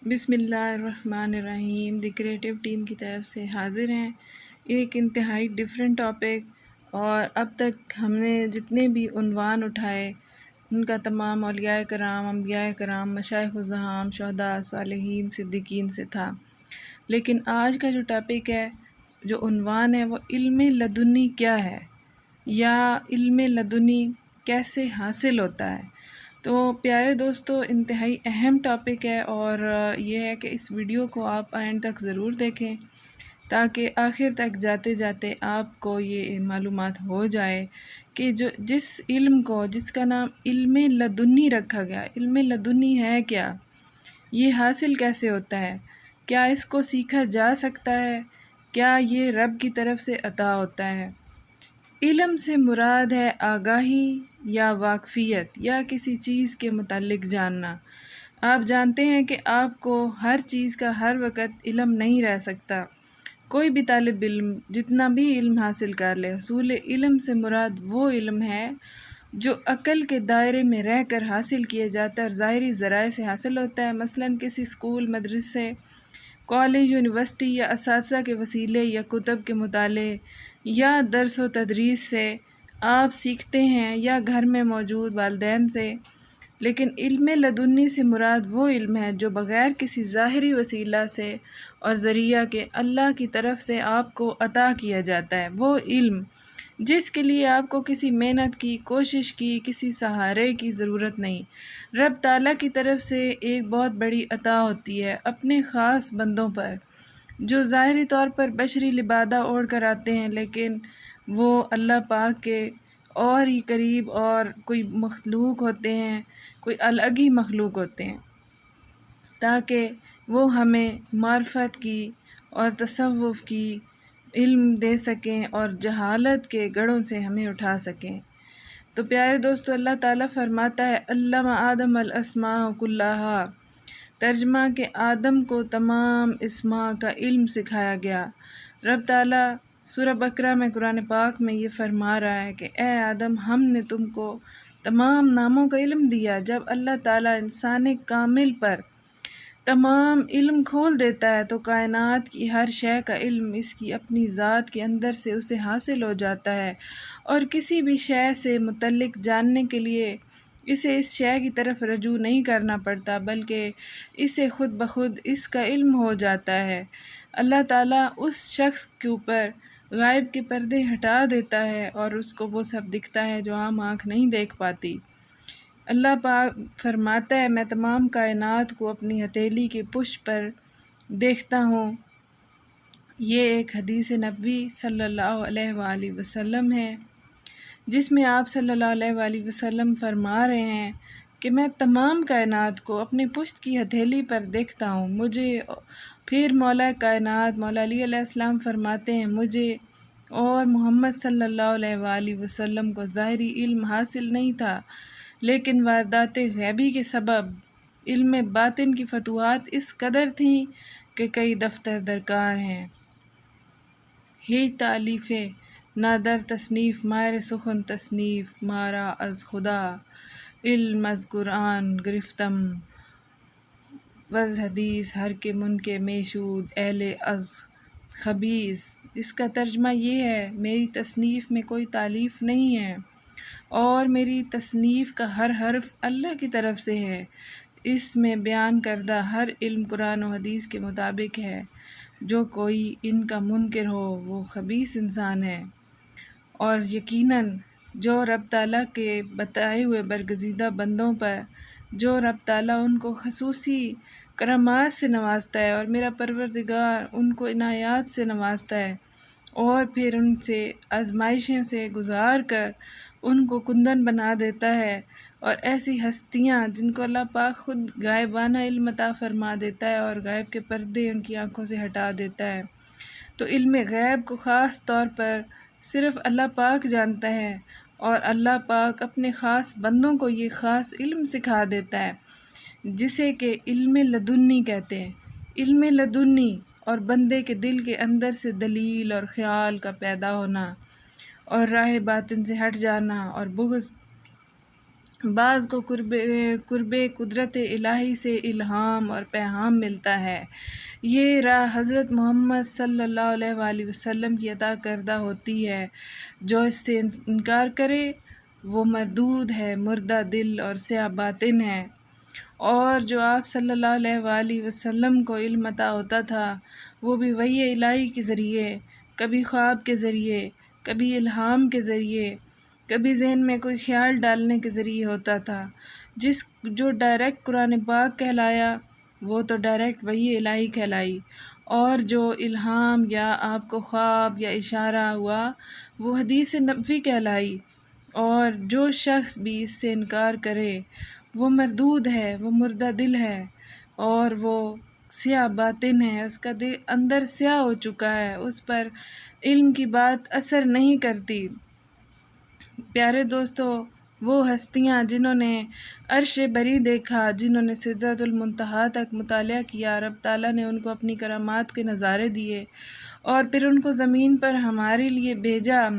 بسم اللہ الرحمن الرحیم دی کریٹیو ٹیم کی طرف سے حاضر ہیں ایک انتہائی ڈیفرنٹ ٹاپک، اور اب تک ہم نے جتنے بھی عنوان اٹھائے ان کا تمام اولیاء کرام، انبیاء کرام، مشائخ الزہام، شہداء، صالحین، صدیقین سے تھا۔ لیکن آج کا جو ٹاپک ہے، جو عنوان ہے، وہ علم لدنی کیا ہے، یا علم لدنی کیسے حاصل ہوتا ہے۔ تو پیارے دوستو، انتہائی اہم ٹاپک ہے، اور یہ ہے کہ اس ویڈیو کو آپ اینڈ تک ضرور دیکھیں تاکہ آخر تک جاتے جاتے آپ کو یہ معلومات ہو جائے کہ جس علم کو، جس کا نام علم لدنی رکھا گیا، علم لدنی ہے کیا، یہ حاصل کیسے ہوتا ہے، کیا اس کو سیکھا جا سکتا ہے، کیا یہ رب کی طرف سے عطا ہوتا ہے۔ علم سے مراد ہے آگاہی یا واقفیت، یا کسی چیز کے متعلق جاننا۔ آپ جانتے ہیں کہ آپ کو ہر چیز کا ہر وقت علم نہیں رہ سکتا۔ کوئی بھی طالب علم جتنا بھی علم حاصل کر لے، حصول علم سے مراد وہ علم ہے جو عقل کے دائرے میں رہ کر حاصل کیا جاتا ہے اور ظاہری ذرائع سے حاصل ہوتا ہے۔ مثلاً کسی اسکول، مدرسے، کالج، یونیورسٹی یا اساتذہ کے وسیلے یا کتب کے مطالعے یا درس و تدریس سے آپ سیکھتے ہیں، یا گھر میں موجود والدین سے۔ لیکن علم لدنی سے مراد وہ علم ہے جو بغیر کسی ظاہری وسیلہ سے اور ذریعہ کے اللہ کی طرف سے آپ کو عطا کیا جاتا ہے۔ وہ علم جس کے لیے آپ کو کسی محنت کی، کوشش کی، کسی سہارے کی ضرورت نہیں۔ رب تعالیٰ کی طرف سے ایک بہت بڑی عطا ہوتی ہے اپنے خاص بندوں پر، جو ظاہری طور پر بشری لبادہ اوڑھ کر آتے ہیں، لیکن وہ اللہ پاک کے اور ہی قریب اور کوئی مخلوق ہوتے ہیں، کوئی الگ ہی مخلوق ہوتے ہیں، تاکہ وہ ہمیں معرفت کی اور تصوف کی علم دے سکیں اور جہالت کے گڑھوں سے ہمیں اٹھا سکیں۔ تو پیارے دوستو، اللہ تعالیٰ فرماتا ہے علم آدم الاسماء کلہا، ترجمہ کہ آدم کو تمام اسماء کا علم سکھایا گیا۔ رب تعالیٰ سورہ بقرہ میں، قرآن پاک میں یہ فرما رہا ہے کہ اے آدم، ہم نے تم کو تمام ناموں کا علم دیا۔ جب اللہ تعالیٰ انسان کامل پر تمام علم کھول دیتا ہے تو کائنات کی ہر شے کا علم اس کی اپنی ذات کے اندر سے اسے حاصل ہو جاتا ہے، اور کسی بھی شے سے متعلق جاننے کے لیے اسے اس شے کی طرف رجوع نہیں کرنا پڑتا، بلکہ اسے خود بخود اس کا علم ہو جاتا ہے۔ اللہ تعالیٰ اس شخص کے اوپر غائب کے پردے ہٹا دیتا ہے اور اس کو وہ سب دکھتا ہے جو عام آنکھ نہیں دیکھ پاتی۔ اللہ پاک فرماتا ہے میں تمام کائنات کو اپنی ہتھیلی کے پشت پر دیکھتا ہوں۔ یہ ایک حدیث نبوی صلی اللہ علیہ وآلہ وسلم ہے، جس میں آپ صلی اللہ علیہ وآلہ وسلم فرما رہے ہیں کہ میں تمام کائنات کو اپنے پشت کی ہتھیلی پر دیکھتا ہوں۔ مجھے پھر مولا کائنات مولا علی علیہ السلام فرماتے ہیں مجھے اور محمد صلی اللہ علیہ وآلہ وسلم کو ظاہری علم حاصل نہیں تھا، لیکن واردات غیبی کے سبب علم باطن کی فتوحات اس قدر تھیں کہ کئی دفتر درکار ہیں۔ ہیچ تالیف نادر تصنیف، ماہر سخن تصنیف مارا از خدا، علم از قرآن گرفتم وز حدیث، ہر کے من کے میشود اہل از خبیث۔ اس کا ترجمہ یہ ہے میری تصنیف میں کوئی تالیف نہیں ہے، اور میری تصنیف کا ہر حرف اللہ کی طرف سے ہے۔ اس میں بیان کردہ ہر علم قرآن و حدیث کے مطابق ہے۔ جو کوئی ان کا منکر ہو وہ خبیث انسان ہے، اور یقیناً جو رب تعالیٰ کے بتائے ہوئے برگزیدہ بندوں پر جو رب تعالیٰ ان کو خصوصی کرامات سے نوازتا ہے، اور میرا پروردگار ان کو عنایات سے نوازتا ہے، اور پھر ان سے آزمائشیں سے گزار کر ان کو کندن بنا دیتا ہے، اور ایسی ہستیاں جن کو اللہ پاک خود غائبانہ علم عطا فرما دیتا ہے اور غیب کے پردے ان کی آنکھوں سے ہٹا دیتا ہے، تو علم غیب کو خاص طور پر صرف اللہ پاک جانتا ہے، اور اللہ پاک اپنے خاص بندوں کو یہ خاص علم سکھا دیتا ہے جسے کہ علم لدنی کہتے ہیں۔ علم لدنی اور بندے کے دل کے اندر سے دلیل اور خیال کا پیدا ہونا، اور راہ باطن سے ہٹ جانا، اور بغض بعض کو قرب قدرت الہی سے الہام اور پیغام ملتا ہے۔ یہ راہ حضرت محمد صلی اللہ علیہ وآلہ وسلم کی عطا کردہ ہوتی ہے۔ جو اس سے انکار کرے وہ مردود ہے، مردہ دل اور سیاہ باطن ہے۔ اور جو آپ صلی اللہ علیہ وآلہ وسلم کو علم عطا ہوتا تھا وہ بھی وحی الہی کے ذریعے، کبھی خواب کے ذریعے، کبھی الہام کے ذریعے، کبھی ذہن میں کوئی خیال ڈالنے کے ذریعے ہوتا تھا۔ جو ڈائریکٹ قرآن پاک کہلایا وہ تو ڈائریکٹ وحی الہی کہلائی، اور جو الہام یا آپ کو خواب یا اشارہ ہوا وہ حدیث نبوی کہلائی۔ اور جو شخص بھی اس سے انکار کرے وہ مردود ہے، وہ مردہ دل ہے، اور وہ سیاہ باطن ہے، اس کا دل اندر سیاہ ہو چکا ہے، اس پر علم کی بات اثر نہیں کرتی۔ پیارے دوستو، وہ ہستیاں جنہوں نے عرش بری دیکھا، جنہوں نے سدرۃ المنتہا تک مطالعہ کیا، رب تعالیٰ نے ان کو اپنی کرامات کے نظارے دیے اور پھر ان کو زمین پر ہمارے لیے بھیجا،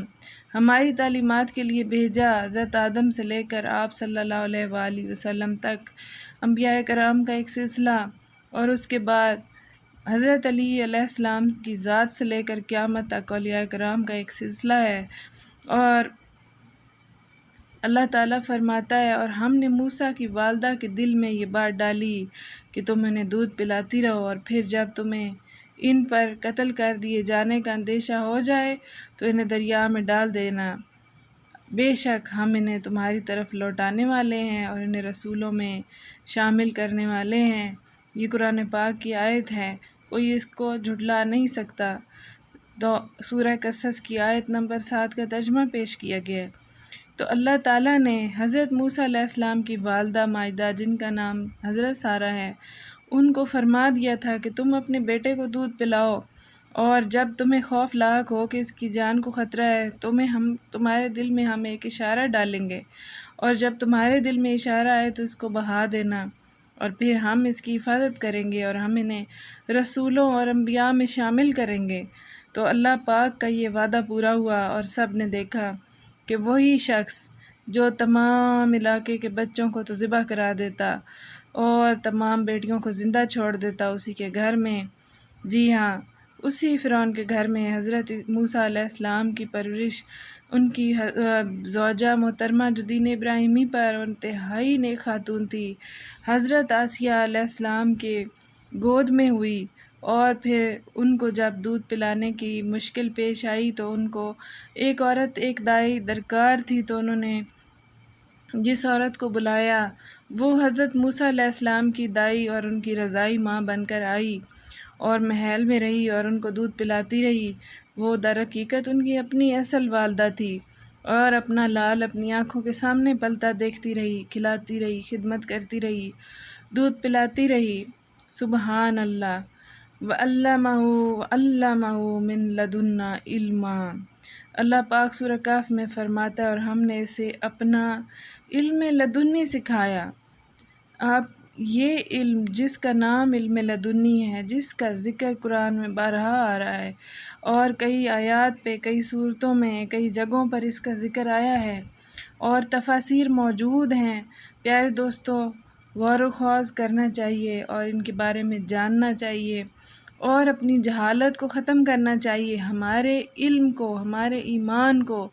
ہماری تعلیمات کے لیے بھیجا۔ حضرت آدم سے لے کر آپ صلی اللہ علیہ وآلہ وسلم تک انبیاء کرام کا ایک سلسلہ، اور اس کے بعد حضرت علی علیہ السلام کی ذات سے لے کر قیامت تک اولیاء کرام کا ایک سلسلہ ہے۔ اور اللہ تعالیٰ فرماتا ہے، اور ہم نے موسیٰ کی والدہ کے دل میں یہ بات ڈالی کہ تم انہیں دودھ پلاتی رہو، اور پھر جب تمہیں ان پر قتل کر دیے جانے کا اندیشہ ہو جائے تو انہیں دریا میں ڈال دینا، بے شک ہم انہیں تمہاری طرف لوٹانے والے ہیں اور انہیں رسولوں میں شامل کرنے والے ہیں۔ یہ قرآن پاک کی آیت ہے، کوئی اس کو جھٹلا نہیں سکتا۔ تو سورہ قصص کی آیت نمبر 7 کا ترجمہ پیش کیا گیا ہے۔ تو اللہ تعالیٰ نے حضرت موسیٰ علیہ السلام کی والدہ مائدہ، جن کا نام حضرت سارہ ہے، ان کو فرما دیا تھا کہ تم اپنے بیٹے کو دودھ پلاؤ، اور جب تمہیں خوف لاحق ہو کہ اس کی جان کو خطرہ ہے تمہارے دل میں ہم ایک اشارہ ڈالیں گے، اور جب تمہارے دل میں اشارہ آئے تو اس کو بہا دینا، اور پھر ہم اس کی حفاظت کریں گے اور ہم انہیں رسولوں اور انبیاء میں شامل کریں گے۔ تو اللہ پاک کا یہ وعدہ پورا ہوا، اور سب نے دیکھا کہ وہی شخص جو تمام علاقے کے بچوں کو تو ذبح کرا دیتا اور تمام بیٹیوں کو زندہ چھوڑ دیتا، اسی کے گھر میں، جی ہاں، اسی فرعون کے گھر میں حضرت موسیٰ علیہ السلام کی پرورش ان کی زوجہ محترمہ جو دین ابراہیمی پر انتہائی نیک خاتون تھی، حضرت آسیہ علیہ السلام کے گود میں ہوئی، اور پھر ان کو جب دودھ پلانے کی مشکل پیش آئی تو ان کو ایک عورت، ایک دائی درکار تھی، تو انہوں نے جس عورت کو بلایا وہ حضرت موسیٰ علیہ السلام کی دائی اور ان کی رضائی ماں بن کر آئی اور محل میں رہی اور ان کو دودھ پلاتی رہی۔ وہ در حقیقت ان کی اپنی اصل والدہ تھی، اور اپنا لال اپنی آنکھوں کے سامنے پلتا دیکھتی رہی، کھلاتی رہی، خدمت کرتی رہی، دودھ پلاتی رہی۔ سبحان اللہ، وَعَلَّمَهُ مِن لَدُنَّا عِلْمًا۔ اللہ پاک سورہ کہف میں فرماتا ہے، اور ہم نے اسے اپنا علم لدنی سکھایا۔ آپ یہ علم جس کا نام علم لدنی ہے، جس کا ذکر قرآن میں بارہا آ رہا ہے، اور کئی آیات پہ، کئی صورتوں میں، کئی جگہوں پر اس کا ذکر آیا ہے، اور تفاسیر موجود ہیں۔ پیارے دوستو، غور و خوض کرنا چاہیے اور ان کے بارے میں جاننا چاہیے، اور اپنی جہالت کو ختم کرنا چاہیے۔ ہمارے علم کو، ہمارے ایمان کو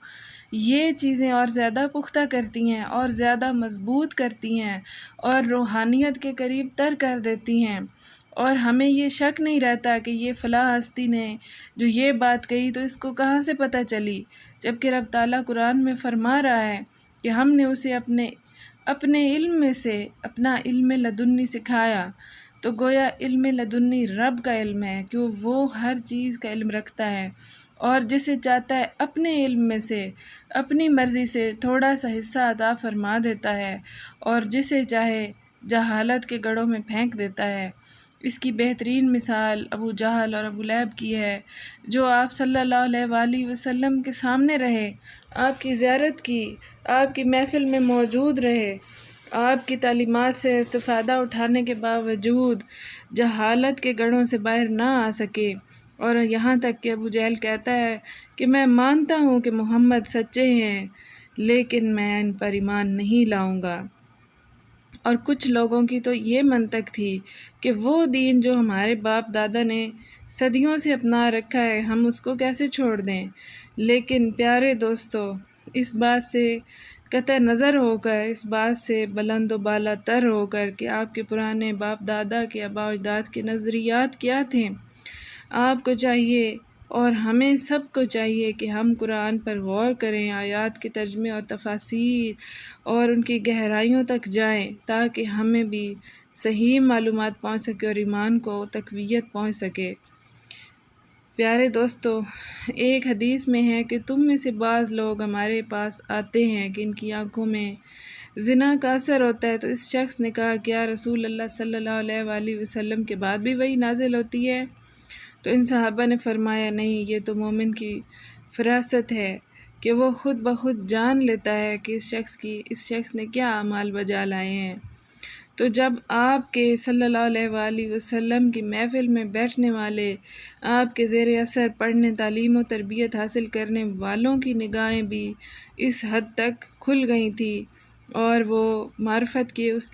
یہ چیزیں اور زیادہ پختہ کرتی ہیں، اور زیادہ مضبوط کرتی ہیں، اور روحانیت کے قریب تر کر دیتی ہیں، اور ہمیں یہ شک نہیں رہتا کہ یہ فلاں ہستی نے جو یہ بات کہی تو اس کو کہاں سے پتہ چلی، جبکہ رب تعالیٰ قرآن میں فرما رہا ہے کہ ہم نے اسے اپنے علم میں سے اپنا علم لدنی سکھایا۔ تو گویا علم لدنی رب کا علم ہے، کہ وہ ہر چیز کا علم رکھتا ہے، اور جسے چاہتا ہے اپنے علم میں سے اپنی مرضی سے تھوڑا سا حصہ عطا فرما دیتا ہے، اور جسے چاہے جہالت کے گڑھوں میں پھینک دیتا ہے۔ اس کی بہترین مثال ابو جہل اور ابو لہب کی ہے، جو آپ صلی اللہ علیہ وآلہ وسلم کے سامنے رہے، آپ کی زیارت کی، آپ کی محفل میں موجود رہے، آپ کی تعلیمات سے استفادہ اٹھانے کے باوجود جہالت کے گڑھوں سے باہر نہ آ سکے، اور یہاں تک کہ ابو جہل کہتا ہے کہ میں مانتا ہوں کہ محمد سچے ہیں، لیکن میں ان پر ایمان نہیں لاؤں گا۔ اور کچھ لوگوں کی تو یہ منطق تھی کہ وہ دین جو ہمارے باپ دادا نے صدیوں سے اپنا رکھا ہے ہم اس کو کیسے چھوڑ دیں۔ لیکن پیارے دوستو، اس بات سے قطع نظر ہو کر، اس بات سے بلند و بالا تر ہو کر کہ آپ کے پرانے باپ دادا کے آباء و اجداد کے نظریات کیا تھے، آپ کو چاہیے اور ہمیں سب کو چاہیے کہ ہم قرآن پر غور کریں، آیات کے ترجمے اور تفاسیر اور ان کی گہرائیوں تک جائیں تاکہ ہمیں بھی صحیح معلومات پہنچ سکے اور ایمان کو تقویت پہنچ سکے۔ پیارے دوستو، ایک حدیث میں ہے کہ تم میں سے بعض لوگ ہمارے پاس آتے ہیں کہ ان کی آنکھوں میں زنا کا اثر ہوتا ہے، تو اس شخص نے کہا کہ یا رسول اللہ صلی اللہ علیہ وآلہ وسلم کے بعد بھی وہی نازل ہوتی ہے؟ تو ان صحابہ نے فرمایا نہیں، یہ تو مومن کی فراست ہے کہ وہ خود بخود جان لیتا ہے کہ اس شخص نے کیا اعمال بجا لائے ہیں۔ تو جب آپ کے صلی اللہ علیہ وآلہ وسلم کی محفل میں بیٹھنے والے، آپ کے زیر اثر پڑھنے، تعلیم و تربیت حاصل کرنے والوں کی نگاہیں بھی اس حد تک کھل گئی تھیں اور وہ معرفت کے اس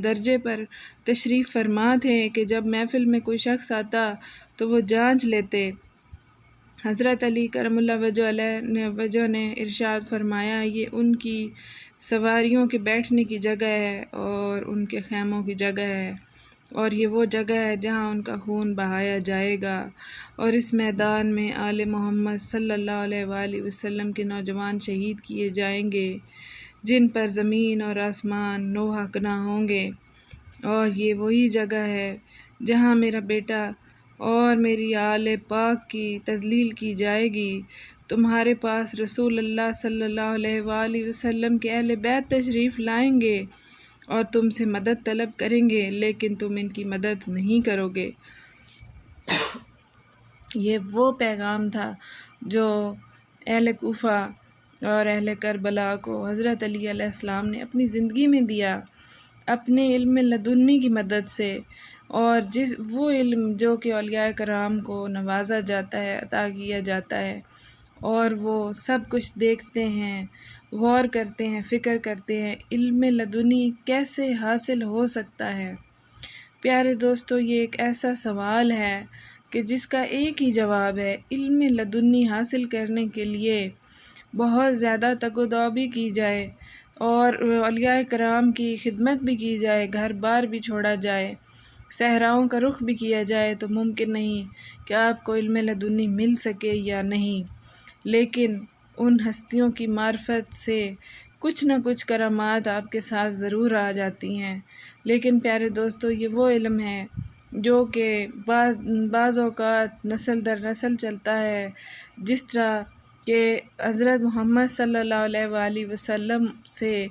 درجے پر تشریف فرما تھے کہ جب محفل میں کوئی شخص آتا تو وہ جانچ لیتے۔ حضرت علی کرم اللہ وجہ نے ارشاد فرمایا، یہ ان کی سواریوں کے بیٹھنے کی جگہ ہے اور ان کے خیموں کی جگہ ہے، اور یہ وہ جگہ ہے جہاں ان کا خون بہایا جائے گا، اور اس میدان میں آل محمد صلی اللہ علیہ وآلہ وسلم کے نوجوان شہید کیے جائیں گے جن پر زمین اور آسمان نوحہ گناہ ہوں گے، اور یہ وہی جگہ ہے جہاں میرا بیٹا اور میری آل پاک کی تذلیل کی جائے گی۔ تمہارے پاس رسول اللہ صلی اللہ علیہ وآلہ وسلم کے اہل بیت تشریف لائیں گے اور تم سے مدد طلب کریں گے، لیکن تم ان کی مدد نہیں کرو گے۔ یہ وہ پیغام تھا جو اہل کوفہ اور اہل کربلا کو حضرت علی علیہ السلام نے اپنی زندگی میں دیا، اپنے علم لدنی کی مدد سے، اور وہ علم جو کہ اولیاء کرام کو نوازا جاتا ہے، عطا کیا جاتا ہے، اور وہ سب کچھ دیکھتے ہیں، غور کرتے ہیں، فکر کرتے ہیں، علم لدنی کیسے حاصل ہو سکتا ہے۔ پیارے دوستو، یہ ایک ایسا سوال ہے کہ جس کا ایک ہی جواب ہے۔ علم لدنی حاصل کرنے کے لیے بہت زیادہ تگ و دو بھی کی جائے اور اولیاء کرام کی خدمت بھی کی جائے، گھر بار بھی چھوڑا جائے، صحراؤں کا رخ بھی کیا جائے، تو ممکن نہیں کہ آپ کو علم لدنی مل سکے یا نہیں۔ لیکن ان ہستیوں کی معرفت سے کچھ نہ کچھ کرامات آپ کے ساتھ ضرور آ جاتی ہیں۔ لیکن پیارے دوستو، یہ وہ علم ہے جو کہ بعض اوقات نسل در نسل چلتا ہے، جس طرح کہ حضرت محمد صلی اللہ علیہ وآلہ وسلم سے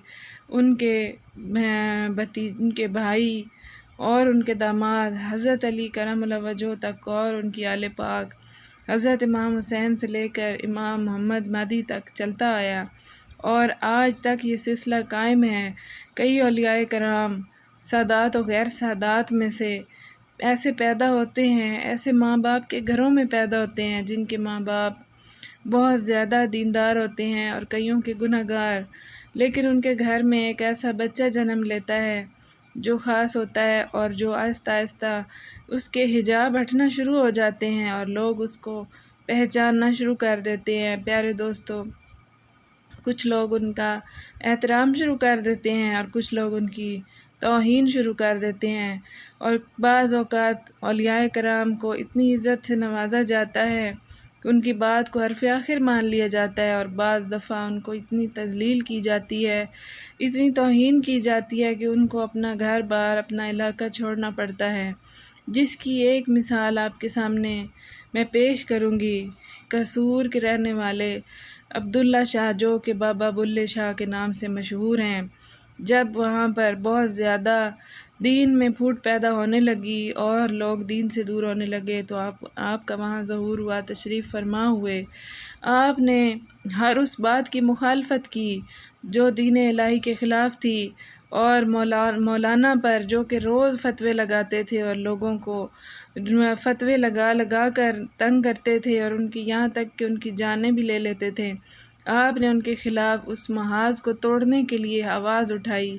ان کے بھائی اور ان کے داماد حضرت علی کرم اللہ وجہہ تک، اور ان کی آل پاک حضرت امام حسین سے لے کر امام محمد مہدی تک چلتا آیا، اور آج تک یہ سلسلہ قائم ہے۔ کئی اولیاء کرام سادات و غیر سادات میں سے ایسے پیدا ہوتے ہیں، ایسے ماں باپ کے گھروں میں پیدا ہوتے ہیں جن کے ماں باپ بہت زیادہ دیندار ہوتے ہیں اور کئیوں کے گناہ گار، لیکن ان کے گھر میں ایک ایسا بچہ جنم لیتا ہے جو خاص ہوتا ہے، اور جو آہستہ آہستہ اس کے حجاب ہٹنا شروع ہو جاتے ہیں اور لوگ اس کو پہچاننا شروع کر دیتے ہیں۔ پیارے دوستو، کچھ لوگ ان کا احترام شروع کر دیتے ہیں اور کچھ لوگ ان کی توہین شروع کر دیتے ہیں، اور بعض اوقات اولیاء کرام کو اتنی عزت سے نوازا جاتا ہے کہ ان کی بات کو حرف آخر مان لیا جاتا ہے، اور بعض دفعہ ان کو اتنی تذلیل کی جاتی ہے، اتنی توہین کی جاتی ہے کہ ان کو اپنا گھر بار، اپنا علاقہ چھوڑنا پڑتا ہے، جس کی ایک مثال آپ کے سامنے میں پیش کروں گی۔ قصور کے رہنے والے عبداللہ شاہ، جو کہ بابا بلے شاہ کے نام سے مشہور ہیں، جب وہاں پر بہت زیادہ دین میں پھوٹ پیدا ہونے لگی اور لوگ دین سے دور ہونے لگے تو آپ کا وہاں ظہور ہوا، تشریف فرما ہوئے۔ آپ نے ہر اس بات کی مخالفت کی جو دین الہی کے خلاف تھی، اور مولانا پر جو کہ روز فتوے لگاتے تھے اور لوگوں کو فتوے لگا کر تنگ کرتے تھے، اور ان کی یہاں تک کہ ان کی جانیں بھی لے لیتے تھے، آپ نے ان کے خلاف اس محاذ کو توڑنے کے لیے آواز اٹھائی،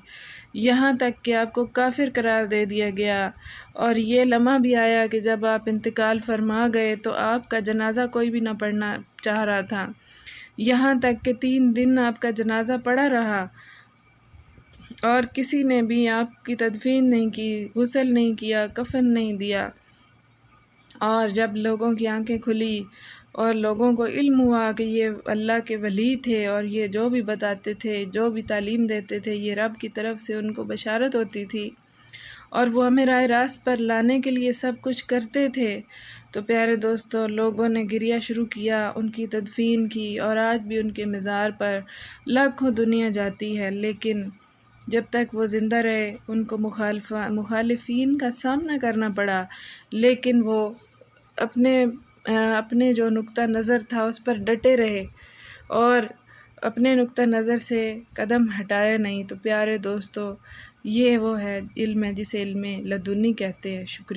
یہاں تک کہ آپ کو کافر قرار دے دیا گیا، اور یہ لمحہ بھی آیا کہ جب آپ انتقال فرما گئے تو آپ کا جنازہ کوئی بھی نہ پڑھنا چاہ رہا تھا، یہاں تک کہ 3 دن آپ کا جنازہ پڑا رہا اور کسی نے بھی آپ کی تدفین نہیں کی، غسل نہیں کیا، کفن نہیں دیا۔ اور جب لوگوں کی آنکھیں کھلی اور لوگوں کو علم ہوا کہ یہ اللہ کے ولی تھے اور یہ جو بھی بتاتے تھے، جو بھی تعلیم دیتے تھے، یہ رب کی طرف سے ان کو بشارت ہوتی تھی اور وہ ہمیں راہ راست پر لانے کے لیے سب کچھ کرتے تھے، تو پیارے دوستو، لوگوں نے گریہ شروع کیا، ان کی تدفین کی، اور آج بھی ان کے مزار پر لاکھوں دنیا جاتی ہے، لیکن جب تک وہ زندہ رہے ان کو مخالفین کا سامنا کرنا پڑا، لیکن وہ اپنے جو نقطہ نظر تھا اس پر ڈٹے رہے اور اپنے نقطہ نظر سے قدم ہٹایا نہیں۔ تو پیارے دوستو، یہ وہ ہے علم ہے جسے علم لدنی کہتے ہیں۔ شکریہ۔